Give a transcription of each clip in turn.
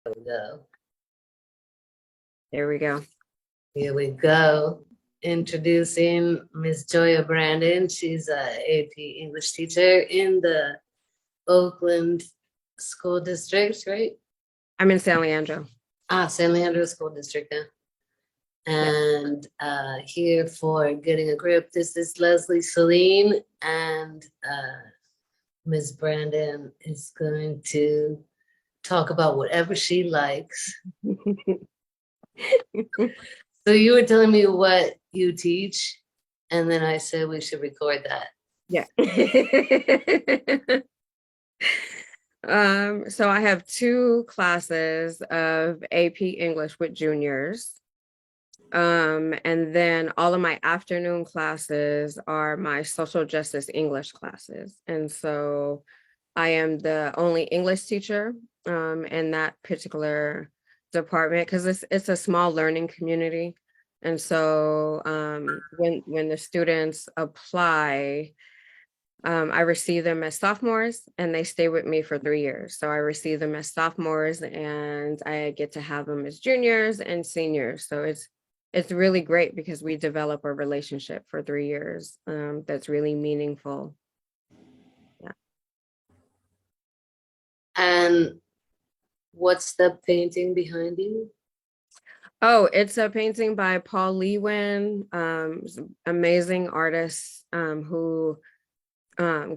Go. There we go. Here we go. Introducing Miss Joya Brandon. She's a AP English teacher in the Oakland School District, right? I'm in San Leandro. San Leandro School District now. Yeah. And here for Getting a Grip, this is Leslie Celine, and Ms. Brandon is going to talk about whatever she likes. So you were telling me what you teach, and then I said we should record that. Yeah. So I have 2 classes of AP English with juniors. And then all of my afternoon classes are my social justice English classes. And so I am the only English teacher in that particular department because it's a small learning community. And so when the students apply, I receive them as sophomores and they stay with me for 3 years. So I receive them as sophomores and I get to have them as juniors and seniors. So it's really great because we develop a relationship for 3 years that's really meaningful. Yeah. And what's the painting behind you? Oh, it's a painting by Paul Lewin, amazing artist who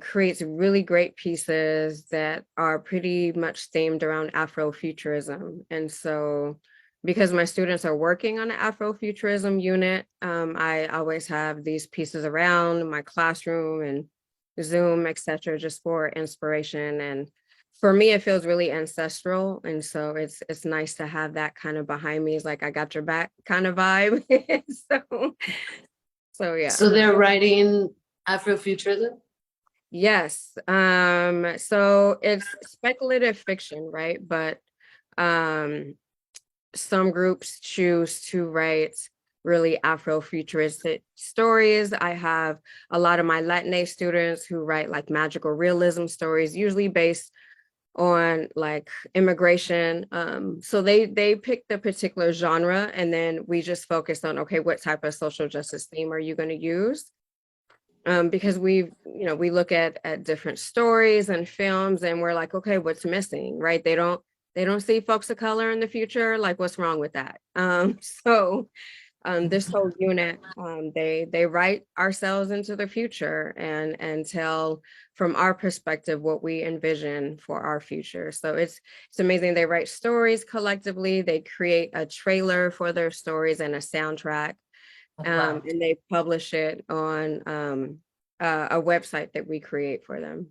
creates really great pieces that are pretty much themed around Afrofuturism. And so because my students are working on an Afrofuturism unit, I always have these pieces around my classroom and Zoom, etc., just for inspiration. And for me, it feels really ancestral. And so it's nice to have that kind of behind me. It's like I got your back kind of vibe. So yeah. So they're writing Afrofuturism? Yes. So it's speculative fiction, right? But some groups choose to write really Afrofuturistic stories. I have a lot of my Latinx students who write like magical realism stories, usually based on like immigration. So they pick the particular genre and then we just focus on, okay, what type of social justice theme are you going to use? Because we look at different stories and films and we're like, okay, what's missing, right? They don't see folks of color in the future. Like, what's wrong with that? So this whole unit, they write ourselves into the future and tell from our perspective what we envision for our future. So it's amazing. They write stories collectively. They create a trailer for their stories and a soundtrack. Wow. And they publish it on a website that we create for them.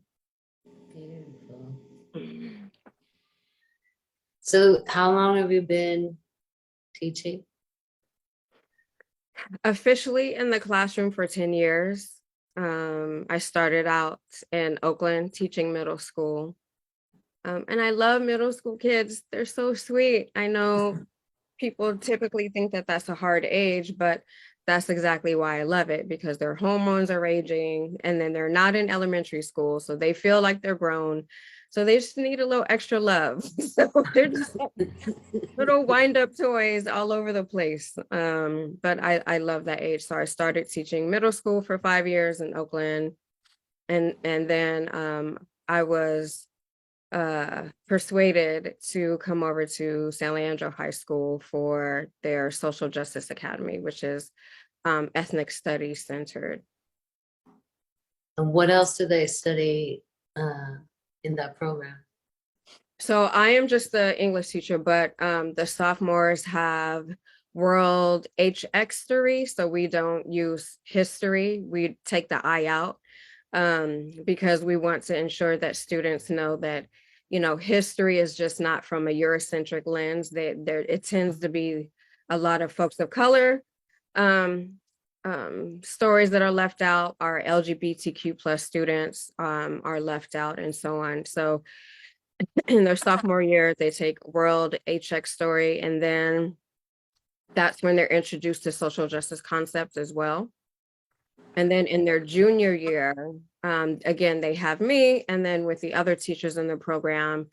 Beautiful. So how long have you been teaching? Officially in the classroom for 10 years. I started out in Oakland teaching middle school. And I love middle school kids. They're so sweet. I know people typically think that that's a hard age, but that's exactly why I love it, because their hormones are raging and then they're not in elementary school. So they feel like they're grown. So they just need a little extra love. So they're just little wind up toys all over the place. But I love that age. So I started teaching middle school for 5 years in Oakland. And then I was persuaded to come over to San Leandro High School for their Social Justice Academy, which is ethnic studies centered. And what else do they study in that program? So I am just the English teacher, but the sophomores have world HX theory. So we don't use history. We take the I out because we want to ensure that students know that, history is just not from a Eurocentric lens. It tends to be a lot of folks of color. Stories that are left out, our LGBTQ plus students are left out, and so on. So in their sophomore year, they take world HX story, and then that's when they're introduced to social justice concepts as well. And then in their junior year, again, they have me, and then with the other teachers in the program,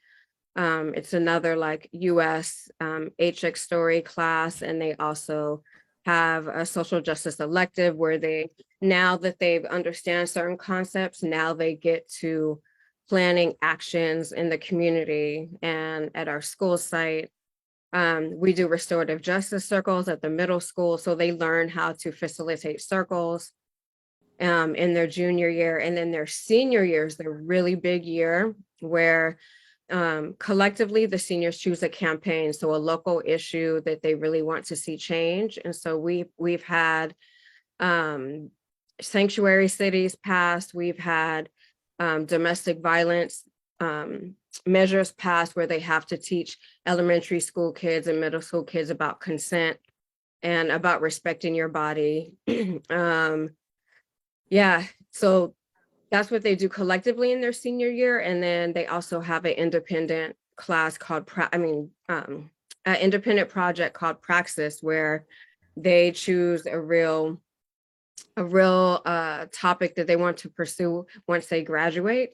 It's another like US HX story class, and they also have a social justice elective where they, now that they've understand certain concepts, now they get to planning actions in the community and at our school site. We do restorative justice circles at the middle school, so they learn how to facilitate circles in their junior year. And then their senior year is their really big year where collectively the seniors choose a campaign, so a local issue that they really want to see change. And so we've had sanctuary cities passed, we've had domestic violence measures passed where they have to teach elementary school kids and middle school kids about consent and about respecting your body. Yeah, so that's what they do collectively in their senior year. And then they also have an independent class called, an independent project called Praxis, where they choose a real topic that they want to pursue once they graduate,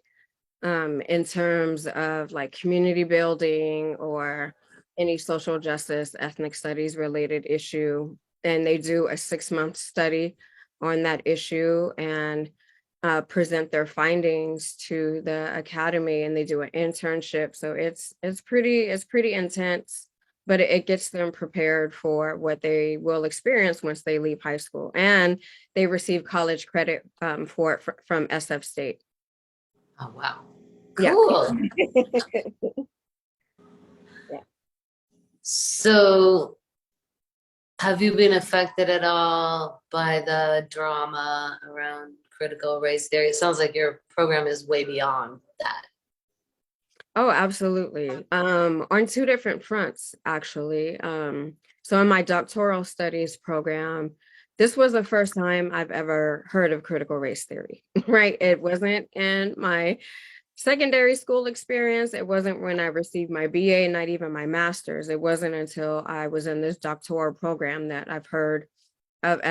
in terms of like community building or any social justice, ethnic studies related issue. And they do a 6-month study on that issue and present their findings to the academy, and they do an internship. So it's pretty intense, but it gets them prepared for what they will experience once they leave high school, and they receive college credit for it from SF State. Oh, wow. Yeah. Cool. Yeah. So have you been affected at all by the drama around critical race theory? It sounds like your program is way beyond that. Oh, absolutely. On two different fronts, actually. So in my doctoral studies program, this was the first time I've ever heard of critical race theory, right? It wasn't in my secondary school experience. It wasn't when I received my BA, not even my master's. It wasn't until I was in this doctoral program that I've heard of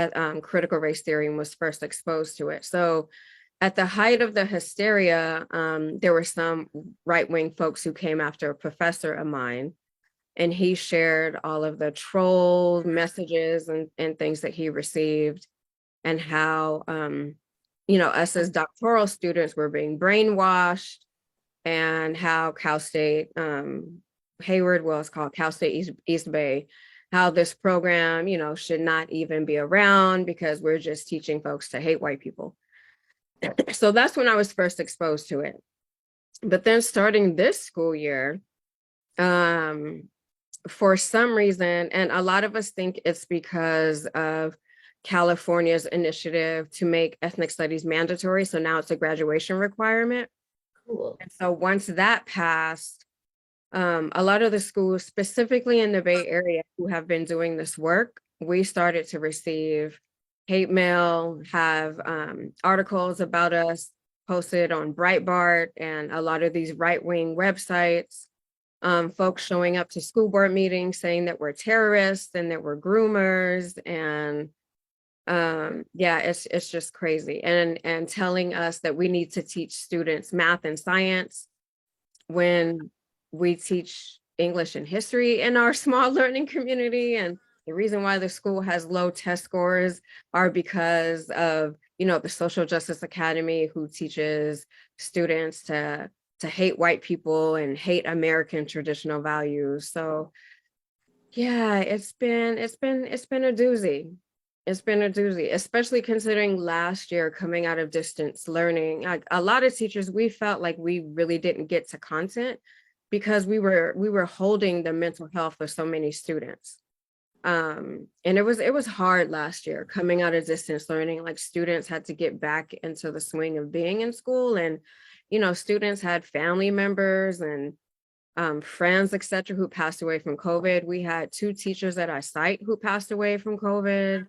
critical race theory and was first exposed to it. So at the height of the hysteria, there were some right-wing folks who came after a professor of mine, and he shared all of the troll messages and things that he received, and how us as doctoral students were being brainwashed, and how Cal State, Hayward, well, it's called Cal State East Bay, how this program, should not even be around because we're just teaching folks to hate white people. So that's when I was first exposed to it. But then starting this school year, for some reason, and a lot of us think it's because of California's initiative to make ethnic studies mandatory. So now it's a graduation requirement. Cool. And so once that passed, a lot of the schools, specifically in the Bay Area, who have been doing this work, we started to receive hate mail, have articles about us posted on Breitbart and a lot of these right-wing websites, folks showing up to school board meetings saying that we're terrorists and that we're groomers, and yeah, it's just crazy, and telling us that we need to teach students math and science when we teach English and history in our small learning community. And the reason why the school has low test scores are because of, the Social Justice Academy, who teaches students to hate white people and hate American traditional values. So yeah, it's been a doozy. It's been a doozy, especially considering last year coming out of distance learning. Like a lot of teachers, we felt like we really didn't get to content because we were holding the mental health of so many students. And it was hard last year coming out of distance learning. Like students had to get back into the swing of being in school, and students had family members and friends, etc., who passed away from COVID. We had 2 teachers at our site who passed away from COVID.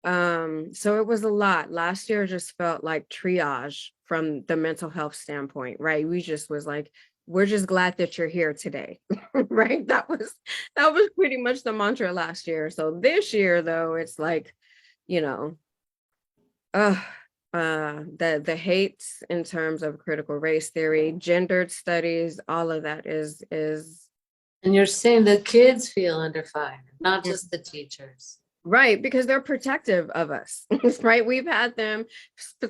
So it was a lot. Last year just felt like triage from the mental health standpoint, right? We just was like, we're just glad that you're here today, right? That was pretty much the mantra last year. So this year, though, it's like, uh, the hates in terms of critical race theory, gendered studies, all of that is And you're saying the kids feel under fire, not just the teachers. right, because they're protective of us, right? We've had them,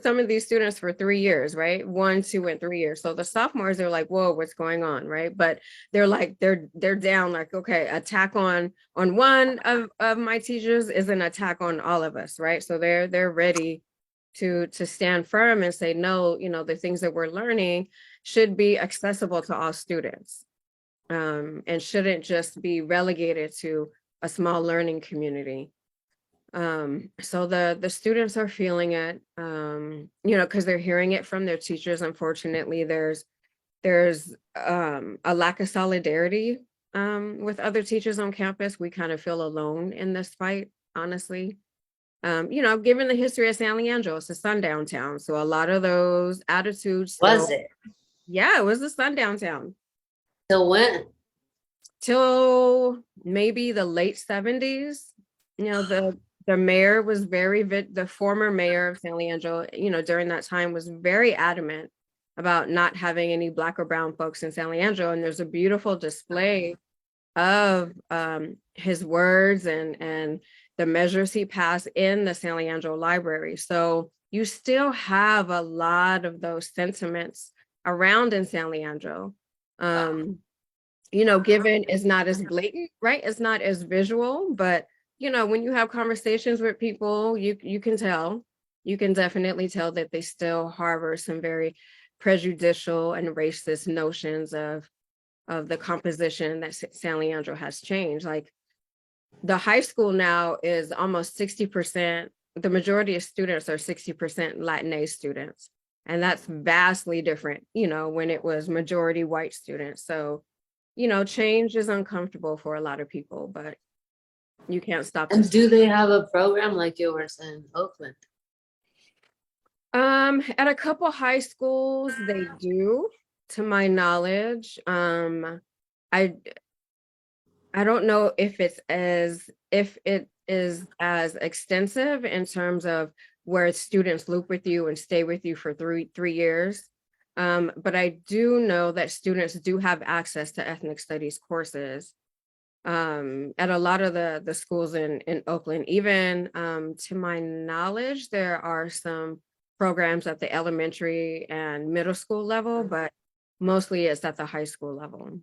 some of these students for 3 years, right? 1, 2, and 3 years. So the sophomores are like, whoa, what's going on, right? But they're like, they're down, like, okay, attack on one of my teachers is an attack on all of us, right? So they're ready to stand firm and say, no, the things that we're learning should be accessible to all students, and shouldn't just be relegated to a small learning community. So the students are feeling it, because they're hearing it from their teachers. Unfortunately, there's a lack of solidarity with other teachers on campus. We kind of feel alone in this fight, honestly. Given the history of San Leandro, it's a sundown town, so a lot of those attitudes Was still, it? yeah, it was a sundown town Till when? till maybe the late 70s. The mayor was the former mayor of San Leandro, during that time was very adamant about not having any Black or brown folks in San Leandro. And there's a beautiful display of his words and the measures he passed in the San Leandro Library. So you still have a lot of those sentiments around in San Leandro. Given is not as blatant, right? It's not as visual, but when you have conversations with people, you can tell, you can definitely tell that they still harbor some very prejudicial and racist notions of the composition that San Leandro has changed. Like the high school now is almost 60%, the majority of students are 60% Latinx students. And that's vastly different, when it was majority white students. So, change is uncomfortable for a lot of people, but you can't stop And this. do they have a program like yours in Oakland? At a couple high schools, they do, to my knowledge. I don't know if it is as extensive in terms of where students loop with you and stay with you for three years. But I do know that students do have access to ethnic studies courses at a lot of the schools in Oakland. Even to my knowledge, there are some programs at the elementary and middle school level, but mostly it's at the high school level.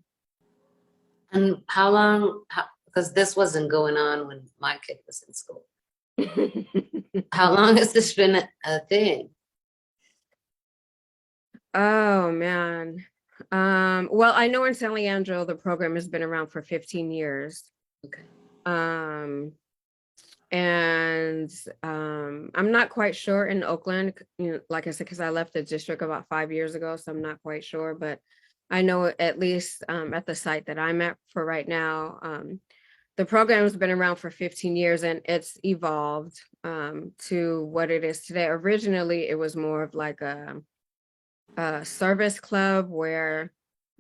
And how long, because this wasn't going on when my kid was in school. How long has this been a thing? Oh man. Well, I know in San Leandro, the program has been around for 15 years. Okay. And I'm not quite sure in Oakland, like I said, because I left the district about 5 years ago, so I'm not quite sure, but I know at least at the site that I'm at for right now, the program has been around for 15 years and it's evolved to what it is today. Originally, it was more of like a service club where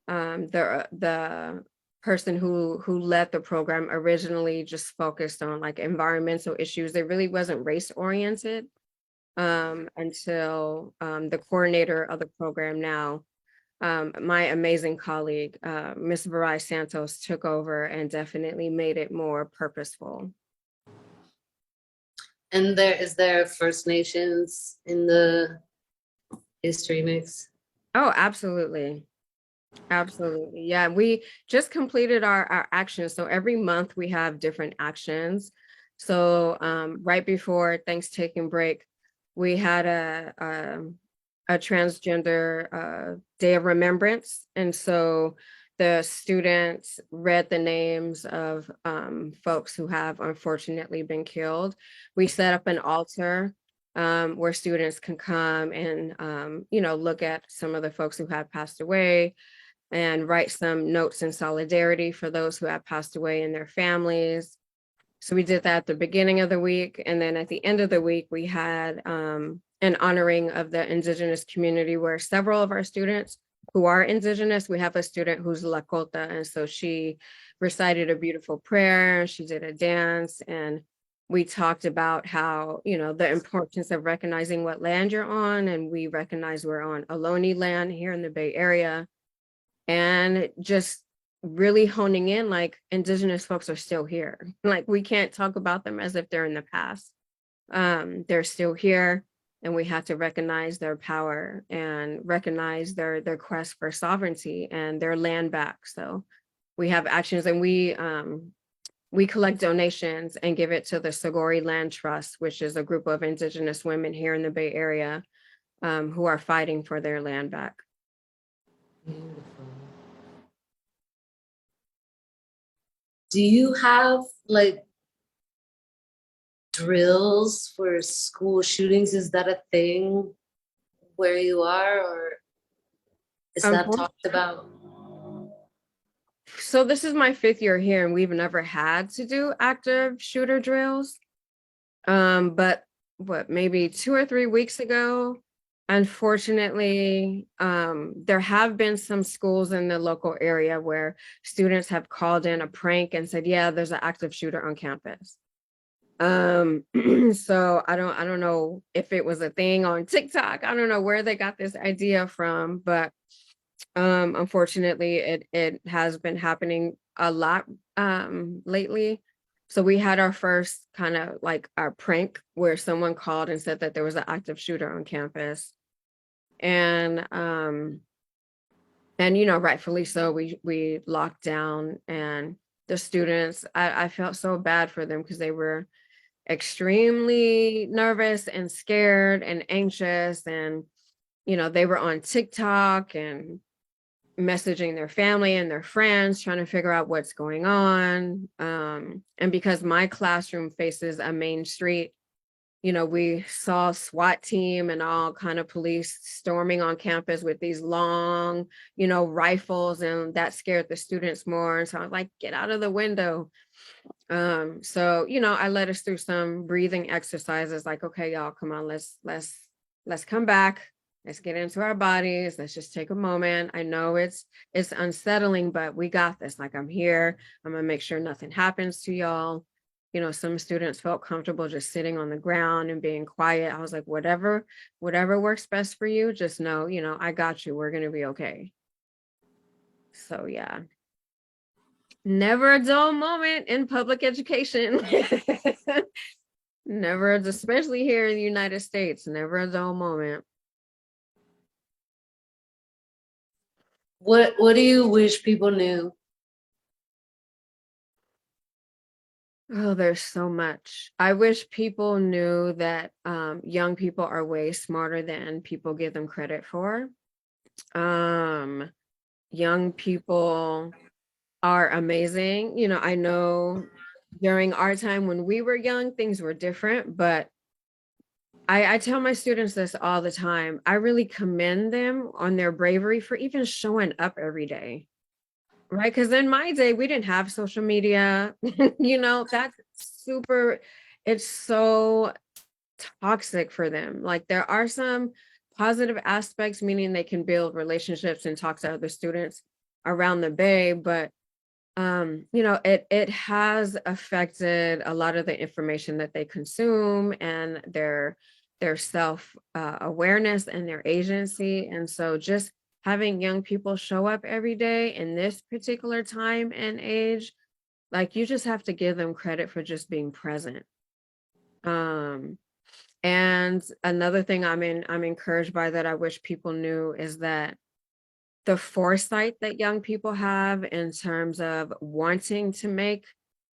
the person who led the program originally just focused on like environmental issues. It really wasn't race oriented until the coordinator of the program now, my amazing colleague, Miss Varai Santos, took over and definitely made it more purposeful. And is there First Nations in the history mix? Oh, absolutely. Absolutely. Yeah, we just completed our actions. So every month we have different actions. So right before Thanksgiving break, we had a transgender day of remembrance. And so the students read the names of folks who have unfortunately been killed. We set up an altar where students can come and, look at some of the folks who have passed away and write some notes in solidarity for those who have passed away and their families. So we did that at the beginning of the week. And then at the end of the week, we had an honoring of the Indigenous community where several of our students who are Indigenous, we have a student who's Lakota. And so she recited a beautiful prayer, she did a dance, and we talked about how, the importance of recognizing what land you're on, and we recognize we're on Ohlone land here in the Bay Area, and just really honing in, like, Indigenous folks are still here. Like, we can't talk about them as if they're in the past. They're still here, and we have to recognize their power and recognize their quest for sovereignty and their land back. So we have actions, and we collect donations and give it to the Sagori Land Trust, which is a group of Indigenous women here in the Bay Area, who are fighting for their land back. Beautiful. Do you have like drills for school shootings? Is that a thing where you are, or is that talked about? So this is my 5th year here, and we've never had to do active shooter drills. But maybe 2 or 3 weeks ago, unfortunately, there have been some schools in the local area where students have called in a prank and said, yeah, there's an active shooter on campus. So I don't know if it was a thing on TikTok. I don't know where they got this idea from, but unfortunately it has been happening a lot lately. So we had our first kind of like our prank where someone called and said that there was an active shooter on campus. And rightfully so, we locked down, and the students, I felt so bad for them because they were extremely nervous and scared and anxious, and they were on TikTok and messaging their family and their friends, trying to figure out what's going on. And because my classroom faces a main street, we saw SWAT team and all kind of police storming on campus with these long, rifles, and that scared the students more. And so I was like, get out of the window. So, I led us through some breathing exercises, like, okay, y'all, come on, let's come back. Let's get into our bodies. Let's just take a moment. I know it's unsettling, but we got this. Like, I'm here. I'm gonna make sure nothing happens to y'all. Some students felt comfortable just sitting on the ground and being quiet. I was like, whatever works best for you, just know, I got you. We're gonna be okay. So yeah. Never a dull moment in public education. Never, especially here in the United States, never a dull moment. What do you wish people knew? Oh, there's so much. I wish people knew that young people are way smarter than people give them credit for. Young people are amazing. I know during our time when we were young, things were different, but I tell my students this all the time. I really commend them on their bravery for even showing up every day. Right. Because in my day, we didn't have social media. That's super, it's so toxic for them. Like, there are some positive aspects, meaning they can build relationships and talk to other students around the Bay, but it has affected a lot of the information that they consume and their self awareness and their agency. And so just having young people show up every day in this particular time and age, like, you just have to give them credit for just being present. And another thing I'm encouraged by that I wish people knew is that the foresight that young people have in terms of wanting to make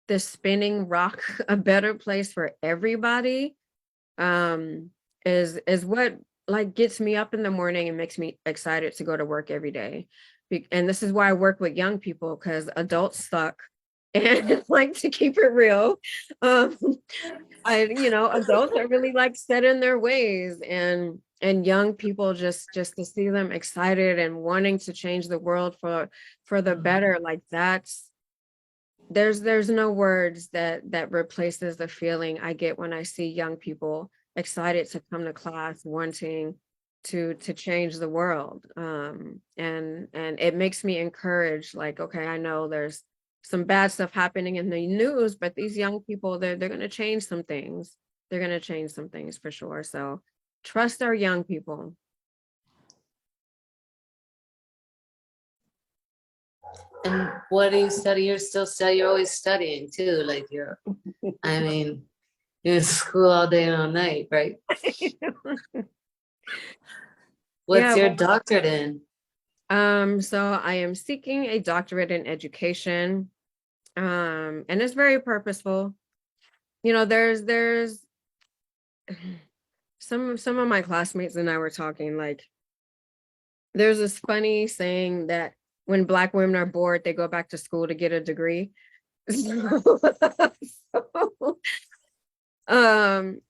the spinning rock a better place for everybody, is what, like, gets me up in the morning and makes me excited to go to work every day. And this is why I work with young people, because adults suck. And like, to keep it real, adults are really like set in their ways, and young people, just to see them excited and wanting to change the world for the better, like, there's no words that replaces the feeling I get when I see young people excited to come to class, wanting to change the world. And it makes me encouraged, like, okay, I know there's some bad stuff happening in the news, but these young people, they're going to change some things. They're going to change some things for sure. So trust our young people. And what do you study? You're always studying too. Like I mean, you're in school all day and all night, right? What's Yeah, your doctorate in? so I am seeking a doctorate in education. And it's very purposeful. You know, there's some of my classmates and I were talking, like, there's this funny saying that when Black women are bored, they go back to school to get a degree. So, and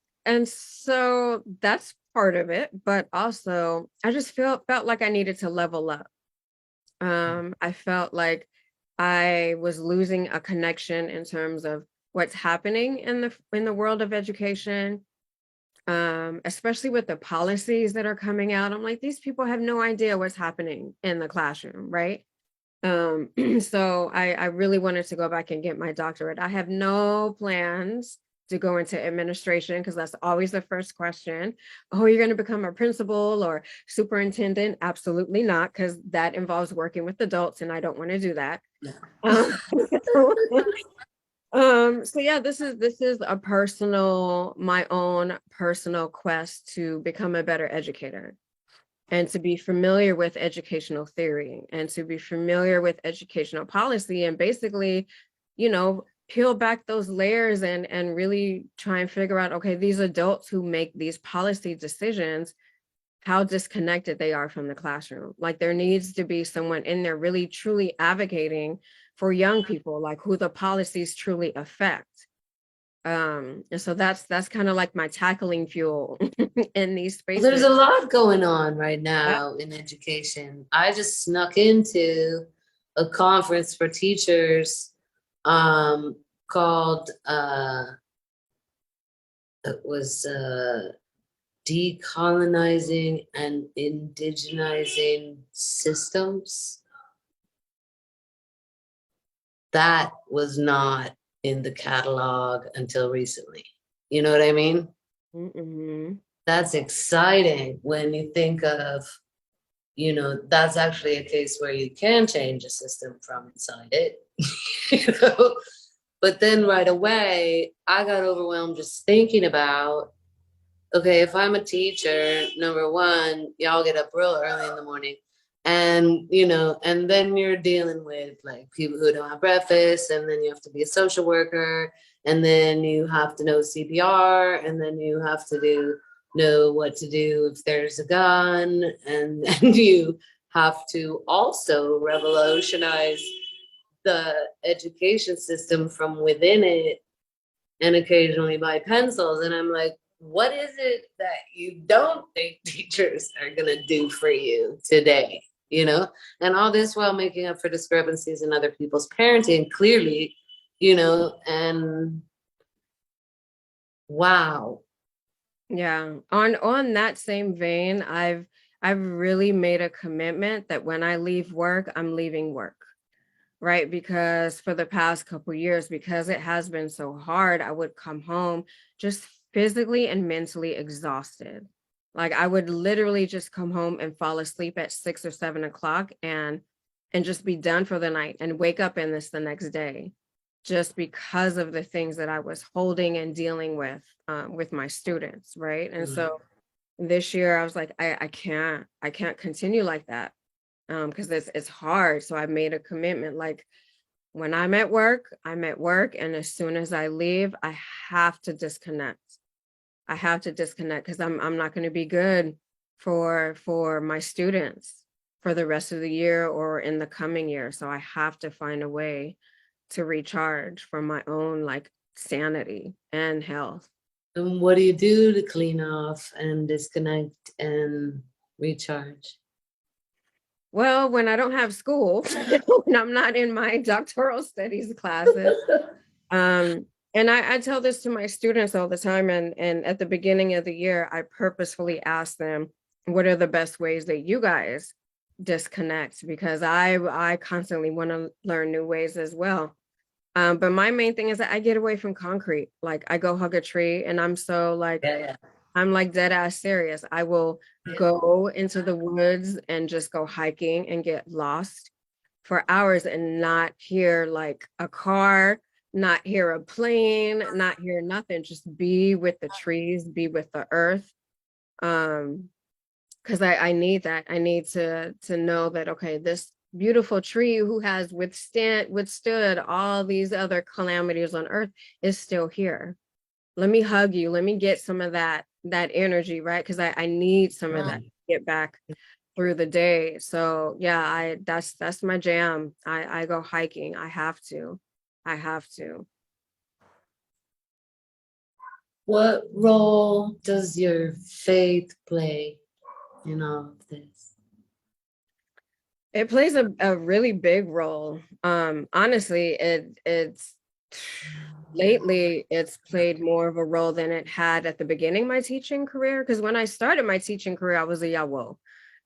so that's part of it, but also I just felt like I needed to level up. I felt like I was losing a connection in terms of what's happening in the world of education, especially with the policies that are coming out. I'm like, these people have no idea what's happening in the classroom, right? So I really wanted to go back and get my doctorate. I have no plans to go into administration because that's always the first question. Oh, you're going to become a principal or superintendent? Absolutely not, because that involves working with adults and I don't want to do that. Um, so yeah, this is my own personal quest to become a better educator and to be familiar with educational theory and to be familiar with educational policy and basically, you know, peel back those layers and really try and figure out, okay, these adults who make these policy decisions, how disconnected they are from the classroom. Like there needs to be someone in there really truly advocating for young people, like who the policies truly affect. And so that's kind of like my tackling fuel in these spaces. There's a lot going on right Yep. now in education. I just snuck into a conference for teachers called it was decolonizing and indigenizing systems. That was not in the catalog until recently. You know what I mean? Mm-hmm. That's exciting when you think of, that's actually a case where you can change a system from inside it. you know? But then right away, I got overwhelmed just thinking about, okay, if I'm a teacher, number one, y'all get up real early in the morning. And, and then you're dealing with like people who don't have breakfast, and then you have to be a social worker, and then you have to know CPR, and then you have to know what to do if there's a gun, and then you have to also revolutionize the education system from within it and occasionally buy pencils. And I'm like, what is it that you don't think teachers are going to do for you today? And all this while making up for discrepancies in other people's parenting, clearly, and wow. Yeah. On that same vein, I've really made a commitment that when I leave work, I'm leaving work. Right. Because for the past couple of years, because it has been so hard, I would come home just physically and mentally exhausted. Like I would literally just come home and fall asleep at 6 or 7 o'clock and just be done for the night and wake up in this the next day, just because of the things that I was holding and dealing with my students. Right. And so this year I was like, I can't continue like that. Because it's hard. So I made a commitment, like when I'm at work, I'm at work. And as soon as I leave, I have to disconnect. I have to disconnect because I'm not going to be good for my students for the rest of the year or in the coming year. So I have to find a way to recharge for my own like sanity and health. And what do you do to clean off and disconnect and recharge? Well, when I don't have school, when I'm not in my doctoral studies classes, and I tell this to my students all the time. And at the beginning of the year, I purposefully ask them, what are the best ways that you guys disconnect? Because I constantly want to learn new ways as well. But my main thing is that I get away from concrete. Like I go hug a tree and I'm so like, Yeah, I'm like dead ass serious. I will yeah. go into the woods and just go hiking and get lost for hours and not hear like a car, not hear a plane, not hear nothing. Just be with the trees, be with the earth. Because I need that. I need to know that okay, this beautiful tree who has withstood all these other calamities on earth is still here. Let me hug you. Let me get some of that energy, right? Because I need some of that to get back through the day. So yeah, I that's my jam. I go hiking. I have to. I have to. What role does your faith play in all of this? It plays a really big role. Honestly, it's lately it's played more of a role than it had at the beginning of my teaching career. Because when I started my teaching career, I was a yawo.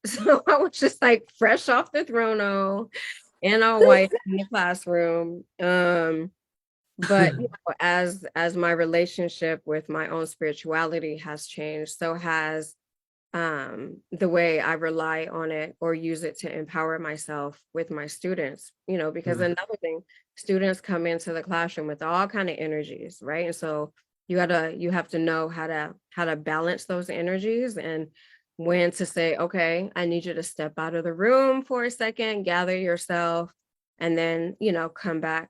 So I was just like fresh off the throne and all white in the classroom. But you know, as my relationship with my own spirituality has changed, so has the way I rely on it or use it to empower myself with my students, you know, because another thing, students come into the classroom with all kind of energies, right? And so you have to know how to balance those energies and when to say, okay, I need you to step out of the room for a second, gather yourself, and then, you know, come back.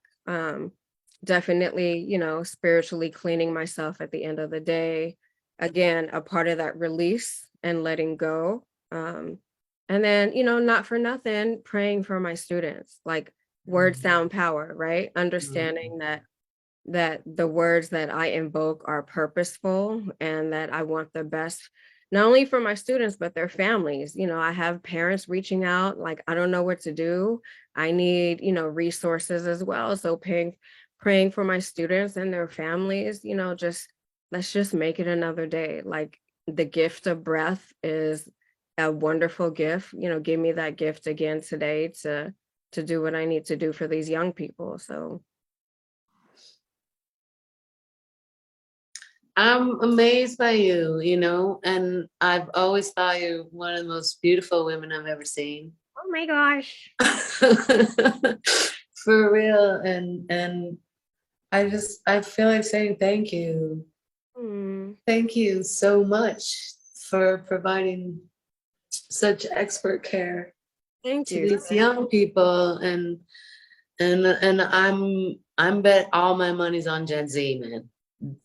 Definitely, you know, spiritually cleaning myself at the end of the day. Again, a part of that release and letting go. And then, you know, not for nothing, praying for my students, like word sound power, right? Understanding that the words that I invoke are purposeful and that I want the best, not only for my students, but their families. You know, I have parents reaching out, like, I don't know what to do. I need, you know, resources as well. So praying for my students and their families, you know, just let's just make it another day. Like the gift of breath is a wonderful gift. You know, give me that gift again today to do what I need to do for these young people. So I'm amazed by you, you know, and I've always thought you're one of the most beautiful women I've ever seen. oh my gosh. For real. And I feel like saying thank you. Hmm. Thank you so much for providing such expert care Thank to you. these young people and I'm bet all my money's on Gen Z, man.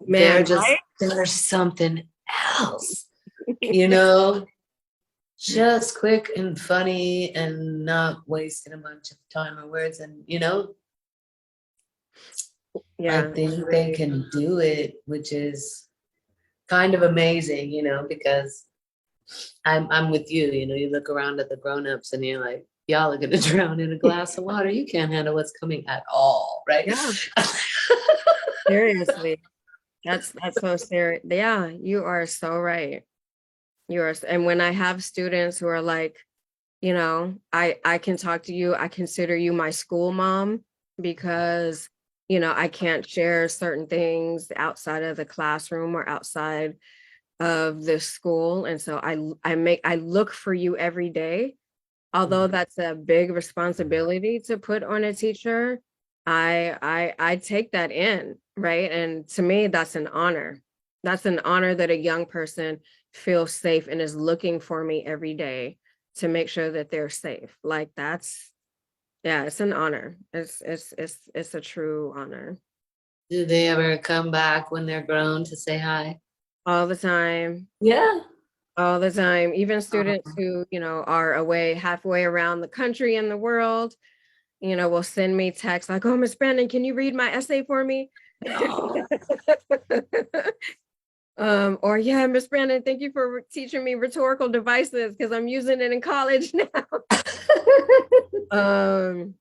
Man, right? There's something else, you know, just quick and funny and not wasting a bunch of time or words. And, you know, I Yeah, think they really. can do it, which is kind of amazing, you know, because I'm with you, you know, you look around at the grown-ups and you're like, y'all are gonna drown in a glass of water. You can't handle what's coming at all, right? Yeah, seriously. That's so serious. Yeah, you are so right. And when I have students who are like, you know, I can talk to you, I consider you my school mom because, you know, I can't share certain things outside of the classroom or outside of the school. And so I look for you every day. Although that's a big responsibility to put on a teacher, I take that in, right? And to me, that's an honor. That's an honor that a young person feels safe and is looking for me every day to make sure that they're safe. Like that's yeah, it's an honor. It's a true honor. Do they ever come back when they're grown to say hi? All the time. Yeah. All the time. Even students Um, who, you know, are away halfway around the country and the world, you know, will send me texts like, oh, Miss Brandon, can you read my essay for me? oh. Or yeah, Miss Brandon, thank you for teaching me rhetorical devices because I'm using it in college now. um,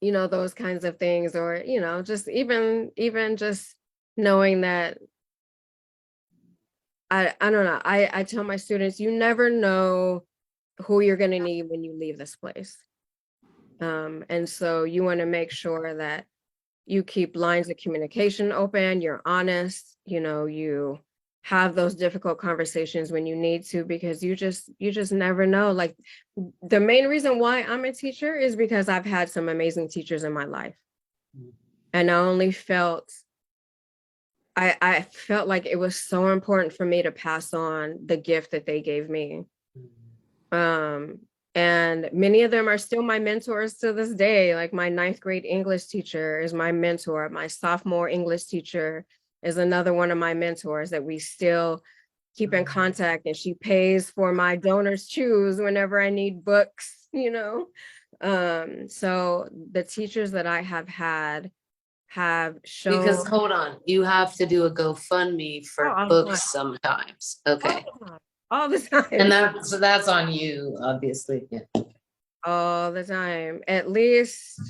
you know, those kinds of things, or you know, just even just knowing that I don't know. I tell my students, you never know who you're gonna need when you leave this place. And so you want to make sure that you keep lines of communication open, you're honest, you have those difficult conversations when you need to, because you just never know. Like, the main reason why I'm a teacher is because I've had some amazing teachers in my life. And I felt like it was so important for me to pass on the gift that they gave me. And many of them are still my mentors to this day. Like, my 9th grade English teacher is my mentor. My sophomore English teacher is another one of my mentors that we still keep in contact, and she pays for my donors choose whenever I need books. So the teachers that I have had have shown. Because hold on, you have to do a GoFundMe for all the time. books sometimes. Okay. All the time. And that's on you, obviously. Yeah. All the time. At least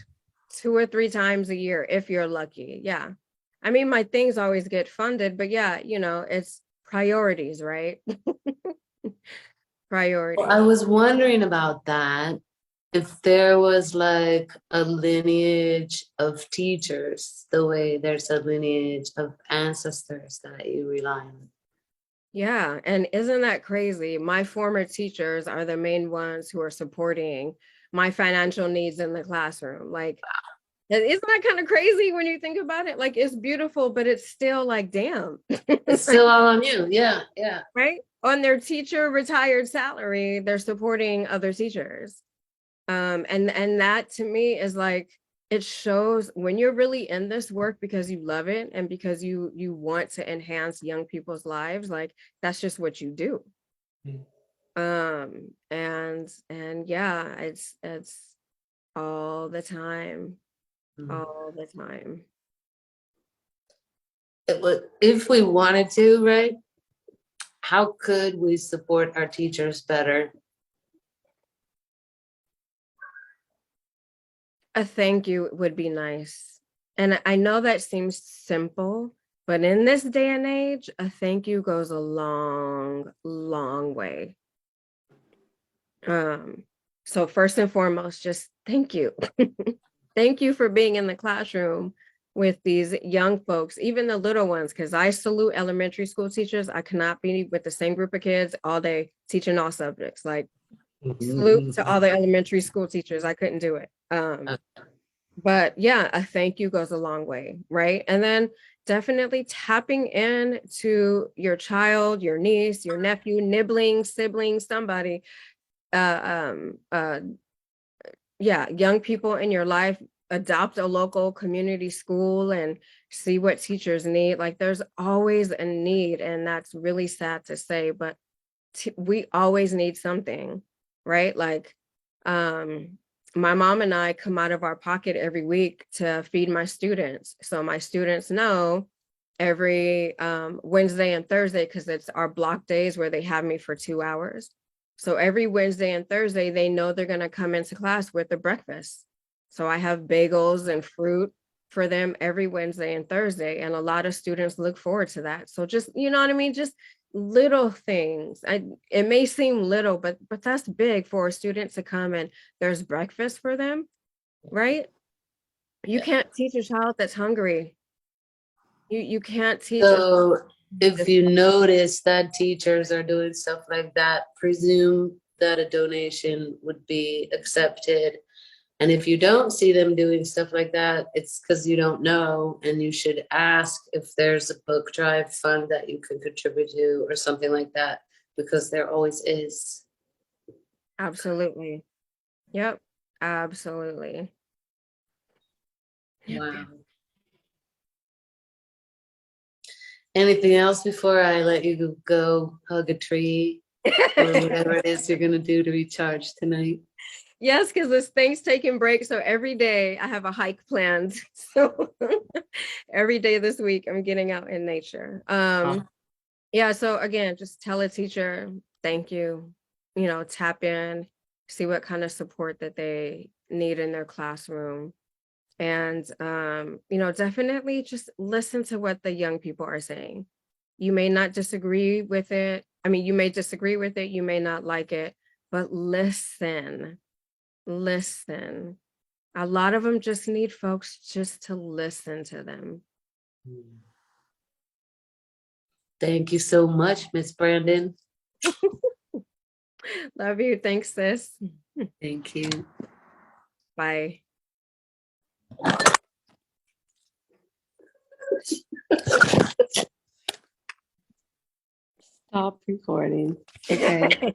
2 or 3 times a year, if you're lucky. Yeah. I mean, my things always get funded, but yeah, it's priorities, right? Priorities. Well, I was wondering about that. If there was like a lineage of teachers, the way there's a lineage of ancestors that you rely on. Yeah. And isn't that crazy? My former teachers are the main ones who are supporting my financial needs in the classroom. Like, isn't that kind of crazy when you think about it? Like, it's beautiful, but it's still like, damn. It's still all on you. Yeah. Yeah. Right? On their teacher retired salary, they're supporting other teachers. And that to me is like, it shows when you're really in this work because you love it and because you want to enhance young people's lives, like, that's just what you do. And yeah, it's all the time. All the time. If we wanted to, right? How could we support our teachers better? A thank you would be nice. And I know that seems simple, but in this day and age, a thank you goes a long, long way. So first and foremost, just thank you. Thank you for being in the classroom with these young folks, even the little ones, because I salute elementary school teachers. I cannot be with the same group of kids all day teaching all subjects. Like, salute to all the elementary school teachers. I couldn't do it. But yeah, a thank you goes a long way, right? And then definitely tapping in to your child, your niece, your nephew, nibbling, sibling, somebody, young people in your life. Adopt a local community school and see what teachers need. Like, there's always a need, and that's really sad to say, but we always need something, right? Like, my mom and I come out of our pocket every week to feed my students. So my students know every Wednesday and Thursday, because it's our block days where they have me for 2 hours. So every Wednesday and Thursday, they know they're going to come into class with a breakfast. So I have bagels and fruit for them every Wednesday and Thursday. And a lot of students look forward to that. So just, you know what I mean? Just little things. It may seem little, but that's big for a student to come and there's breakfast for them, right? You can't teach a child that's hungry. You can't teach. So if you notice that teachers are doing stuff like that, presume that a donation would be accepted. And if you don't see them doing stuff like that, it's because you don't know, and you should ask if there's a book drive fund that you can contribute to or something like that, because there always is. Absolutely. Yep. Absolutely. Wow. Anything else before I let you go hug a tree or whatever it is you're going to do to recharge tonight? Yes, because this thing's taking breaks. So every day I have a hike planned. So every day this week I'm getting out in nature. Yeah. So again, just tell a teacher, thank you, tap in, see what kind of support that they need in their classroom. And, definitely just listen to what the young people are saying. You may not disagree with it. I mean, you may disagree with it. You may not like it, but listen. A lot of them just need folks just to listen to them. Thank you so much, Miss Brandon. Love you. Thanks, sis. Thank you. Bye. Stop recording. Okay.